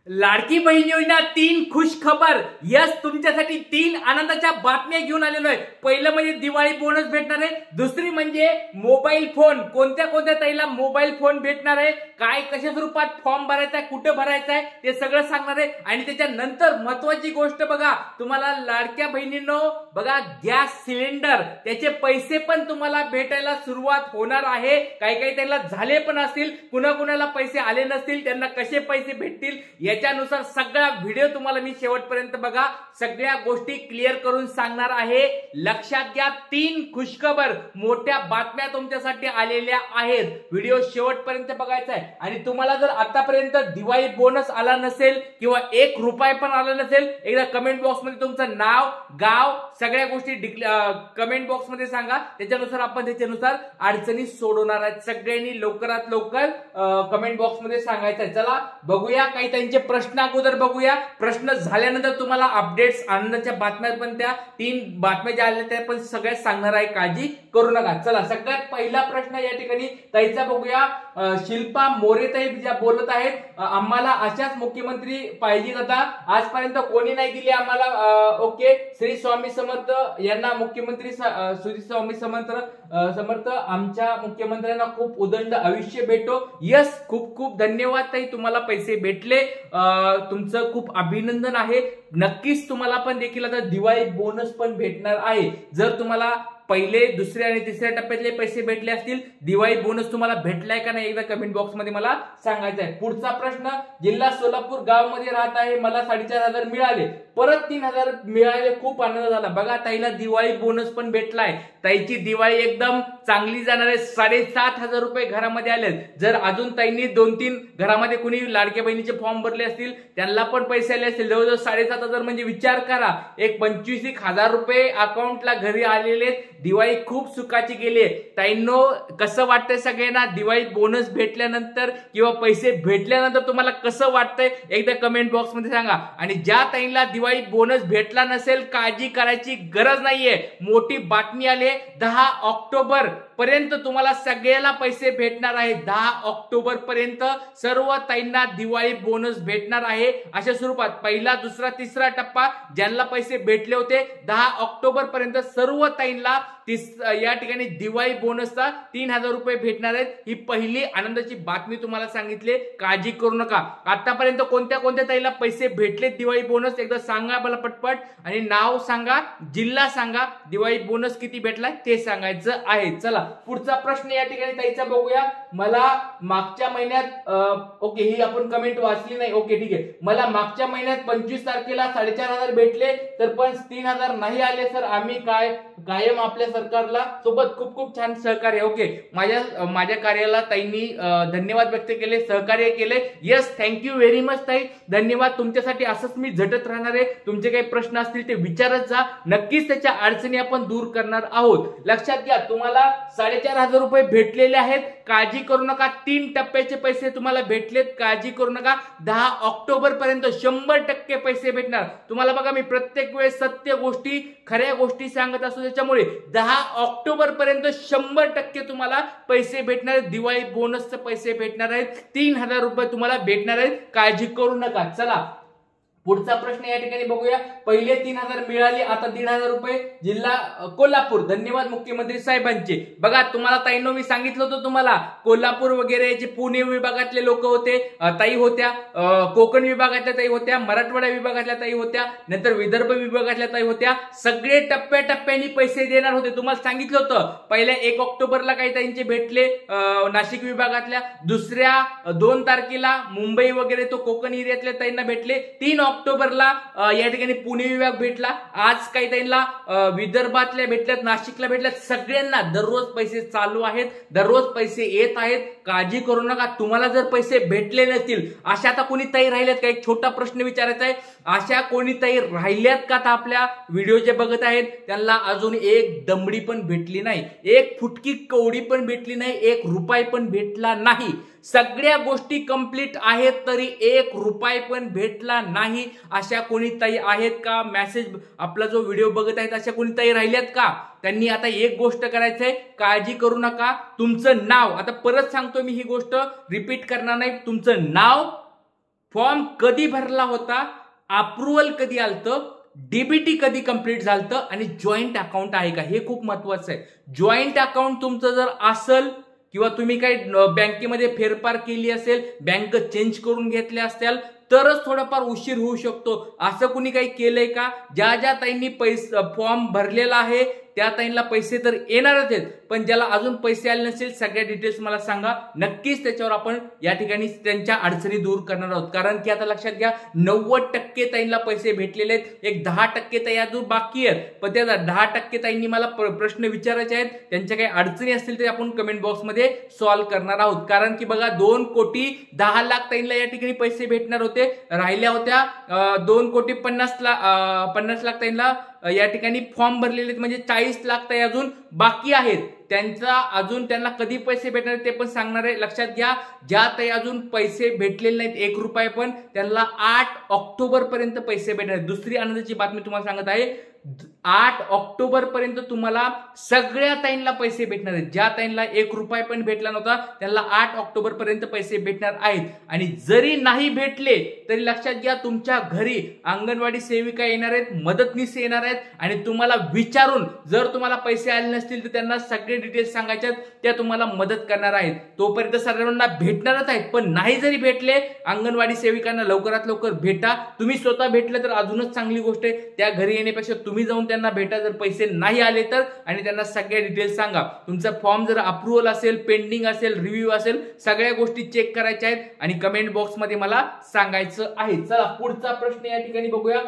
लाडकी बहीण योजना 3 खुश खबर. यस, तुमच्यासाठी 3 आनंदाच्या बातम्या घेऊन आलेलो आहे. पहिलं म्हणजे दिवाळी बोनस भेटणार आहे. दुसरी म्हणजे मोबाईल फोन. कोणत्या कोणत्या ताईला मोबाईल फोन भेटणार आहे, काय कशा स्वरूपात फॉर्म भरायचा आहे, कुठे भरायचा आहे ते सगळं सांगणार आहे. आणि त्याच्यानंतर महत्वाची गोष्ट बघा, तुम्हाला लाडक्या बहिणींनो बघा, गॅस सिलेंडर त्याचे पैसे पण तुम्हाला भेटायला सुरुवात होणार आहे. काही काही त्याला झाले पण असतील, कुणाला पैसे आले नसतील, त्यांना कसे पैसे भेटतील याच्यानुसार सगळा व्हिडिओ तुम्हाला मी शेवटपर्यंत बघा, सगळ्या गोष्टी क्लिअर करून सांगणार आहे. लक्षात घ्या, 3 खुशखबर मोठ्या बातम्या तुमच्यासाठी आलेल्या आहेत. व्हिडिओ शेवटपर्यंत बघायचा आहे. आणि तुम्हाला जर आतापर्यंत दिवाळी बोनस आला नसेल किंवा 1 रुपया पण आला नसेल, एकदा कमेंट बॉक्स मध्ये तुमचं नाव, गाव, सगळ्या गोष्टी कमेंट बॉक्स मध्ये सांगा. त्याच्यानुसार आपण त्याच्यानुसार अडचणी सोडवणार आहेत. सगळ्यांनी लवकरात लवकर कमेंट बॉक्स मध्ये सांगायचं आहे. चला बघूया, काही त्यांचे प्रश्न अगोदर बघूया. प्रश्न झाल्यानंतर तुम्हाला अपडेट्स, आनंदाच्या बातम्या पण, त्या 3 बातम्या ज्या आल्या त्या पण सगळ्यात सांगणार आहे, काळजी करू नका. चला सगळ्यात पहिला प्रश्न या ठिकाणी ताईचा बघूया. शिल्पा मोरे ताई ज्या बोलत आहेत, आम्हाला अशाच मुख्यमंत्री पाहिजे होता, आजपर्यंत कोणी नाही दिले आम्हाला. ओके, श्री स्वामी समर्थ यांना मुख्यमंत्री, श्री स्वामी समर्थ आमच्या मुख्यमंत्र्यांना खूप उदंड आयुष्य भेटो. यस, खूप खूप धन्यवाद ताई, तुम्हाला पैसे भेटले, तुमचं खूप अभिनंदन आहे. नक्कीच तुम्हाला पण देखील आता दिवाळी बोनस पण भेटणार आहे. जर तुम्हाला पहिले, दुसऱ्या आणि तिसऱ्या टप्प्यातले पैसे भेटले असतील, दिवाळी बोनस तुम्हाला भेटलाय का नाही एकदा कमेंट बॉक्स मध्ये मला सांगायचं आहे. पुढचा प्रश्न, जिल्हा सोलापूर गाव मध्ये राहत आहे, मला 4,500 मिळाले, परत 3,000 मिळाले, खूप आनंद झाला. बघा, ताईला दिवाळी बोनस पण भेटलाय. ताईची दिवाळी एकदम चांगली जाणार आहे. 7,500 रुपये घरामध्ये आले. जर अजून ताईंनी 2-3 घरामध्ये कुणी लाडक्या बहिणीचे फॉर्म भरले असतील, त्यांना पण पैसे आले असतील. जवळजवळ 7,500 म्हणजे विचार करा, एक 25,000 रुपये अकाउंटला घरी आलेले. दिवाळी खूप सुखाची गेली. ताईंनो, कसं वाटतंय सगळ्यांना दिवाळी बोनस भेटल्यानंतर किंवा पैसे भेटल्यानंतर तुम्हाला कसं वाटतंय एकदा कमेंट बॉक्स मध्ये सांगा. आणि ज्या ताईंना दिवाळी बोनस भेटला नसेल, काळजी करायची गरज नाहीये. मोठी बातमी आली, 10 ऑक्टोबर पर्यंत तुम्हाला सगळ्याला पैसे भेटणार आहे. 10 ऑक्टोबर पर्यंत सर्व ताईंना दिवाळी बोनस भेटणार आहे. अशा स्वरूपात पहिला, दुसरा, तिसरा टप्पा ज्यांना पैसे भेटले होते, 10 ऑक्टोबर पर्यंत सर्व ताईंना या ठिकाणी दिवाळी बोनसचा 3,000 रुपये भेटणार आहेत. ही पहिली आनंदाची बातमी तुम्हाला सांगितली, काळजी करू नका. आतापर्यंत कोणत्या कोणत्या ताईला पैसे भेटले दिवाळी बोनस एकदा सांगा मला पटपट, आणि नाव सांगा, जिल्हा सांगा, दिवाळी बोनस किती भेटलाय ते सांगायचं आहे. चला पुढचा प्रश्न या ठिकाणी ताईचा बघूया. मला मागच्या महिन्यात, ओके ही आपण कमेंट वाचली नाही, ओके ठीक आहे. मला मागच्या महिन्यात 25 तारखेला 4,500 भेटले, तर पण 3,000 नाही आले सर, आम्ही कायम आपल्या सरकारला सोबत खूप खूप छान सहकार्य. ओके, माझ्या कार्याला ताईंनी धन्यवाद व्यक्त केले, सहकार्य केले. यस, थँक्यू व्हेरी मच ताई, धन्यवाद. तुमच्यासाठी असंच मी झटत राहणार आहे. तुमचे काही प्रश्न असतील ते विचारत जा, नक्कीच त्याच्या अडचणी आपण दूर करणार आहोत. लक्षात घ्या, तुम्हाला 4,500 रुपये भेटलेले आहेत, काळजी करू नका. 3 टप्प्याचे पैसे तुम्हाला भेटलेत, काळजी करू नका. 10 ऑक्टोबर पर्यंत 100% पैसे भेटणार तुम्हाला. बघा, मी प्रत्येक वेळेस सत्य गोष्टी, खऱ्या गोष्टी सांगत असतो, त्याच्यामुळे 10 ऑक्टोबर पर्यंत 100% तुम्हाला पैसे भेटणार आहेत. दिवाळी बोनसचे पैसे भेटणार आहेत, 3,000 रुपये तुम्हाला भेटणार आहेत, काळजी करू नका. चला पुढचा प्रश्न या ठिकाणी बघूया. पहिले 3,000 मिळाले, आता 1,500 रुपये. जिल्हा कोल्हापूर, धन्यवाद मुख्यमंत्री साहेबांचे. बघा, तुम्हाला ताईंनो मी सांगितलं होतं, तुम्हाला कोल्हापूर वगैरे जे पुणे विभागातले लोक होते, ताई होत्या, कोकण विभागातल्या ताई होत्या, मराठवाडा विभागातल्या ताई होत्या, नंतर विदर्भ विभागातल्या ताई होत्या. सगळे टप्प्याटप्प्याने पैसे देणार होते. तुम्हाला सांगितलं होतं, पहिल्या 1 ऑक्टोबरला काही ताईंचे भेटले नाशिक विभागातल्या, दुसऱ्या 2 तारखेला मुंबई वगैरे तो कोकण एरियातल्या ताईंना भेटले, 3 ऑक्टोबरला या ठिकाणी पुणे विभाग भेटला, आज काही ताईंना विदर्भातल्या भेटल्यात, नाशिकला भेटल्यात. सगळ्यांना दररोज पैसे चालू आहेत, दररोज पैसे येत आहेत, काळजी करू नका. तुम्हाला जर पैसे भेटले नसतील, अशा आता कोणी ताई राहिल्यात का, एक छोटा प्रश्न विचारायचा आहे, अशा कोणी ताई राहिल्यात का आता आपल्या व्हिडिओ जे बघत आहेत, त्यांना अजून एक दमडी पण भेटली नाही, एक फुटकी कवडी पण भेटली नाही, 1 रुपया पण भेटला नाही. सगळ्या गोष्टी कंप्लीट आहेत, तरी 1 रुपया पण भेटला नाही. अशा कोणी ताई आहेत का, मेसेज आपला जो व्हिडिओ बघत आहेत अशा कोणी ताई राहिल्यात का? त्यांनी आता एक गोष्ट करायचंय, काळजी करू नका. तुमचं नाव, आता परत सांगतो मी, ही गोष्ट रिपीट करणार नाही. तुमचं नाव, फॉर्म कधी भरला होता, अप्रुव्हल कधी आलतं, डीबीटी कधी कंप्लीट झालं आणि जॉईंट अकाउंट आहे का, हे खूप महत्वाचं आहे. जॉईंट अकाउंट तुमचं जर असेल किंवा तुम्ही काही बँकेमध्ये फेरफार केली असेल, बँक चेंज करून घेतल्या असतील तरच थोडाफार उशीर होऊ शकतो. असं कुणी काही केलंय का? ज्या ज्या ताईंनी पैसे फॉर्म भरलेला आहे त्या ताईंना पैसे तर येणारच आहेत, पण ज्याला अजून पैसे आले नसेल सगळ्या डिटेल्स मला सांगा. नक्कीच त्याच्यावर आपण या ठिकाणी त्यांच्या अडचणी दूर करणार आहोत. कारण की आता लक्षात घ्या 90% ताईंना पैसे भेटलेले आहेत, एक 10% ताई अजून बाकी आहेत. पण त्या 10% ताईंनी मला प्रश्न विचारायचे आहेत, त्यांच्या काही अडचणी असतील ते आपण कमेंट बॉक्समध्ये सॉल्व्ह करणार आहोत. कारण की बघा 2,10,00,000 ताईंना या ठिकाणी पैसे भेटणार होते, राहिल्या होत्या 2,50,00,000 ताईंना या ठिकाणी फॉर्म भरलेले म्हणजे 40,00,000 ताई अजून बाकी आहेत. त्यांना कधी पैसे भेटणार ते पण सांगणार आहे. लक्षात घ्या, ज्या ताई अजून पैसे भेटलेले नाहीत 1 रुपया पण, त्यांना 8 ऑक्टोबर पर्यंत पैसे भेटणार. दुसरी आनंदाची बातमी तुम्हाला सांगत आहे, 8 ऑक्टोबर पर्यंत तुम्हाला सगळ्या ताईंना पैसे भेटणार आहेत. ज्या ताईंना 1 रुपया पण भेटला नव्हता त्यांना 8 ऑक्टोबर पर्यंत पैसे भेटणार आहेत. आणि जरी नाही भेटले तरी लक्षात घ्या, तुमच्या घरी अंगणवाडी सेविका येणार आहेत, मदतनीस येणार आहेत आणि तुम्हाला विचारून जर तुम्हाला पैसे आले नसतील तर त्यांना सगळे डिटेल्स सांगायच्यात, त्या तुम्हाला मदत करणार आहेत. तोपर्यंत सर्वांना भेटणारच आहेत, पण नाही जरी भेटले अंगणवाडी सेविकांना लवकरात लवकर भेटा. तुम्ही स्वतः भेटले तर अजूनच चांगली गोष्ट आहे. त्या घरी येण्यापेक्षा तुम्ही जाऊन त्यांना भेटा जर पैसे नाही आले तर, आणि त्यांना सगळ्या डिटेल्स सांगा. तुमचा फॉर्म जर अप्रुव्हल असेल, पेंडिंग असेल, रिव्ह्यू असेल, सगळ्या गोष्टी चेक करायच्या आहेत आणि कमेंट बॉक्स मध्ये मला सांगायचं आहे. चला पुढचा प्रश्न या ठिकाणी बघूया.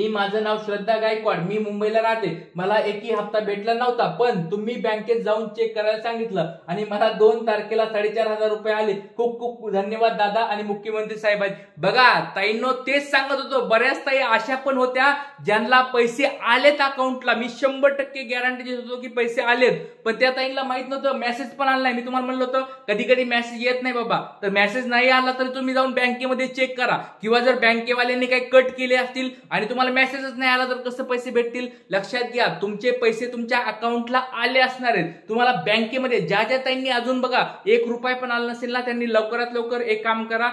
माझं नाव श्रद्धा गायकवाड, मी मुंबईला राहते, मला एकही हप्ता भेटला नव्हता, पण तुम्ही बँकेत जाऊन चेक करायला सांगितलं आणि मला 2 तारखेला 4,500 रुपये आले. खूप खूप धन्यवाद दादा आणि मुख्यमंत्री साहेब. बघा ताईंनो, तेच सांगत होतो, बऱ्याच ताई अशा पण होत्या ज्यांना पैसे आलेत अकाउंटला. मी 100% गॅरंटी देत होतो की पैसे आलेत, पण त्या ताईंना माहित नव्हतं, मेसेज पण आला नाही. मी तुम्हाला म्हणलं होतं कधी कधी मेसेज येत नाही बाबा, तर मेसेज नाही आला तर तुम्ही जाऊन बँकेमध्ये चेक करा, किंवा जर बँकेवाल्यांनी काही कट केले असतील आणि तुम्हाला मेसेजच नाही आला तर कसं पैसे भेटतील. लक्षात घ्या, तुमचे पैसे तुमच्या अकाउंटला आले असणार आहेत. तुम्हाला बँकेमध्ये ज्या ज्या ताईंनी अजून बघा 1 रुपया पण आला नसेल ना, त्यांनी लवकरात लवकर एक काम करा.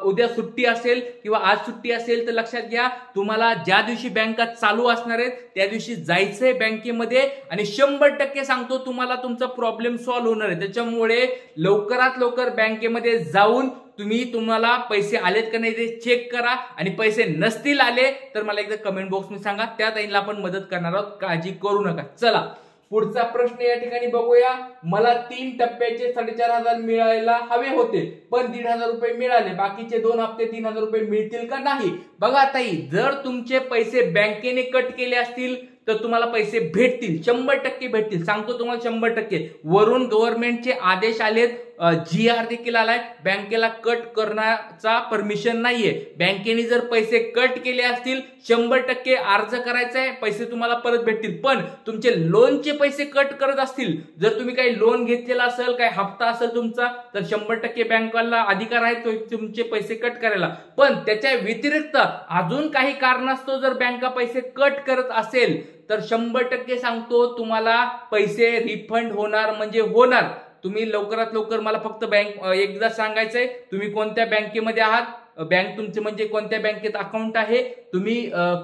उद्या सुट्टी असेल किंवा आज सुट्टी असेल तर लक्षात घ्या, तुम्हाला ज्या दिवशी बँका चालू असणार आहेत त्या दिवशी जायचंय बँकेमध्ये आणि 100% सांगतो तुम्हाला तुमचा प्रॉब्लेम सॉल्व्ह होणार आहे. त्याच्यामुळे लवकरात लवकर बँकेमध्ये जाऊन तुम्हाला पैसे आलेत का नाही ते चेक करा, आणि पैसे नसतील आले तर मला एकदा कमेंट बॉक्स मध्ये सांगा, त्या ताईंना आपण मदत करणार आहोत, काळजी करू नका. चला पुढचा प्रश्न या ठिकाणी बघूया. मला 3 टप्प्याचे 4,500 मिळायला हवे होते, पण 1,500 रुपये मिळाले, बाकीचे 2 हप्ते 3,000 रुपये मिळतील का नाही? बघा ताई, जर तुमचे पैसे बँकेने कट केले असतील तर तुम्हाला पैसे भेटतील, 100% भेटतील. सांगतो तुम्हाला 100%. वरून गव्हर्नमेंटचे आदेश आलेत, GR देखील आलाय, बँकेला कट करण्याचा परमिशन नाहीये. बँकेने जर पैसे कट केले असतील 100% अर्ज करायचा आहे, पैसे तुम्हाला परत भेटतील. पण तुमचे लोनचे पैसे कट करत असतील, जर तुम्ही काही लोन घेतलेला असेल, काही हप्ता असेल तुमचा, तर 100% बँकेला अधिकार आहे तुमचे पैसे कट करायला. पण त्याच्या व्यतिरिक्त अजून काही कारणास्तव जर बँका पैसे कट करत असेल तर 100% सांगतो तुम्हाला पैसे रिफंड होणार म्हणजे होणार. तुम्ही लवकरात लवकर मला फक्त एकदा सांगायचंय, तुम्ही कोणत्या बँकेमध्ये आहात, बँक तुमचे म्हणजे कोणत्या बँकेत अकाउंट आहे, तुम्ही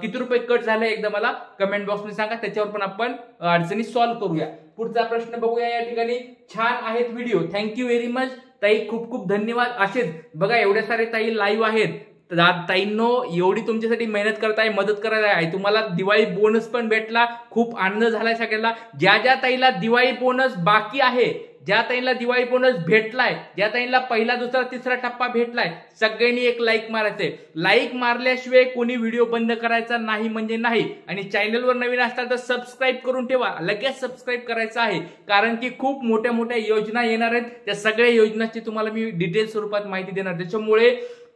किती रुपये कट झाले एकदा मला कमेंट बॉक्स मध्ये सांगा, त्याच्यावर पण आपण अडचणी सॉल्व्ह करूया. पुढचा प्रश्न बघूया या ठिकाणी. छान आहेत व्हिडिओ, थँक्यू व्हेरी मच ताई, खूप खूप धन्यवाद. असेच बघा एवढ्या सारे ताई लाईव्ह आहेत, ताईंनो एवढी तुमच्यासाठी मेहनत करताय, मदत करायला आहे. तुम्हाला दिवाळी बोनस पण भेटला, खूप आनंद झालाय सगळ्यांना. ज्या ज्या ताईला दिवाळी बोनस बाकी आहे, ज्या ताईंना दिवाळी बोनस भेटलाय, ज्या ताईंना पहिला, दुसरा, तिसरा टप्पा भेटलाय, सगळ्यांनी एक लाईक मारायचंय. लाईक मारल्याशिवाय कोणी व्हिडिओ बंद करायचा नाही म्हणजे नाही. आणि चॅनलवर नवीन असताल तर सबस्क्राईब करून ठेवा, लगेच सबस्क्राईब करायचं आहे, कारण की खूप मोठ्या मोठ्या योजना येणार आहेत. त्या सगळ्या योजनांची तुम्हाला मी डिटेल स्वरूपात माहिती देणार. त्याच्यामुळे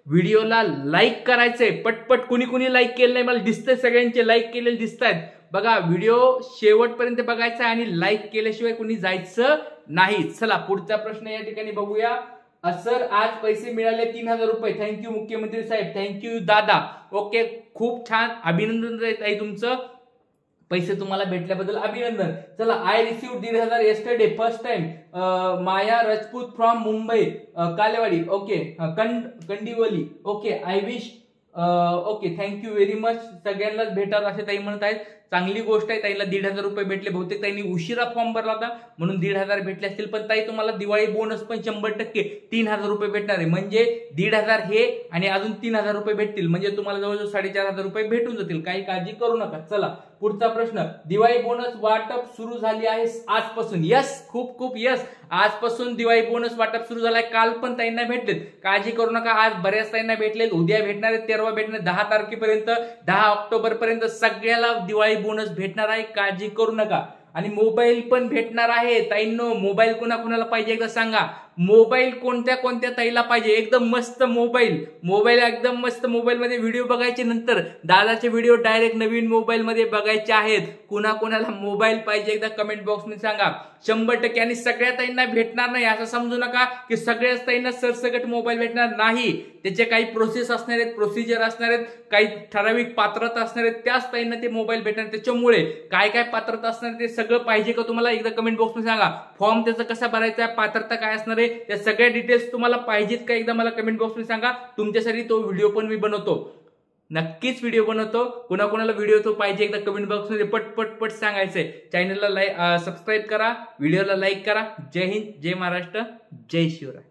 व्हिडिओला लाईक करायचंय पटपट. कुणी लाईक केलं नाही मला दिसतंय, सगळ्यांचे लाईक केलेले दिसत आहेत. बघा व्हिडिओ शेवटपर्यंत बघायचा आणि लाईक केल्याशिवाय कुणी जायचं नाही. चला पुढचा प्रश्न या ठिकाणी बघूया. सर आज पैसे मिळाले 3,000 रुपये, थँक्यू मुख्यमंत्री साहेब, थँक्यू दादा. ओके, खूप छान, अभिनंदन आहे तुमचं. पैसे तुम्हाला भेटल्याबद्दल अभिनंदन. चला, I receive 1,500 yesterday first time. Maya Rajput from Mumbai Kalewadi. Okay, Kandivali. Okay, I wish. Okay, thank you very much. सगळ्यांनाच भेटतात असे ताई म्हणत आहेत. चांगली गोष्ट आहे. ताईला 1,500 रुपये भेटले. बहुतेक ताईंनी उशिरा फॉर्म भरला होता म्हणून 1,500 भेटले असतील. पण ताई तुम्हाला दिवाळी बोनस पण 100% 3,000 रुपये भेटणार आहे. म्हणजे 1,500 हे आणि अजून 3,000 रुपये भेटतील. म्हणजे तुम्हाला जवळजवळ 4,500 रुपये भेटून जातील. काही काळजी करू नका. चला, पुढचा प्रश्न. दिवाळी बोनस वाटप सुरू झाली आहे आजपासून. यस, खूप खूप यस. आजपासून दिवाळी बोनस वाटप सुरू झालाय. काल पण ताईंना भेटलेत. काळजी करू नका. आज बऱ्याच ताईंना भेटलेत. उद्या भेटणार आहेत, 13 भेटणार, 10 तारखेपर्यंत, 10 ऑक्टोबर पर्यंत सगळ्याला दिवाळी बोनस भेटणार आहे. काळजी करू नका. आणि मोबाईल पण भेटणार आहे. ताईंनो, मोबाईल कोणाकोणाला पाहिजे एकदा सांगा. मोबाईल कोणत्या कोणत्या ताईला पाहिजे? एकदम मस्त मोबाईल एकदम मस्त मोबाईलमध्ये व्हिडिओ बघायचे. नंतर दादाचे व्हिडिओ डायरेक्ट नवीन मोबाईलमध्ये बघायचे आहेत. कोणाकोणाला मोबाईल पाहिजे एकदा कमेंट बॉक्समध्ये सांगा. 100%. आणि सगळ्या ताईंना भेटणार नाही असं समजू नका की सगळ्याच ताईंना सरसकट मोबाईल भेटणार नाही. त्याचे काही प्रोसेस असणार आहेत, प्रोसिजर असणार आहेत, काही ठराविक पात्रता असणार आहेत. त्याच ताईंना ते मोबाईल भेटणार. त्याच्यामुळे काय काय पात्रता असणार ते सगळं पाहिजे का तुम्हाला एकदा कमेंट बॉक्समध्ये सांगा. फॉर्म त्याचा कसा भरायचा, पात्रता काय असणार आहे, त्या सगळ्या डिटेल्स तुम्हाला पाहिजेत का एकदा मला कमेंट बॉक्समध्ये सांगा. तुमच्यासाठी तो व्हिडिओ पण मी बनवतो. नक्कीच व्हिडिओ बनवतो. कोणाकोणाला व्हिडिओ तो पाहिजे एकदा कमेंट बॉक्समध्ये पट सांगायचंय. चॅनलला सबस्क्राईब करा, व्हिडिओला लाईक करा. जय हिंद, जय महाराष्ट्र, जय शिवराय.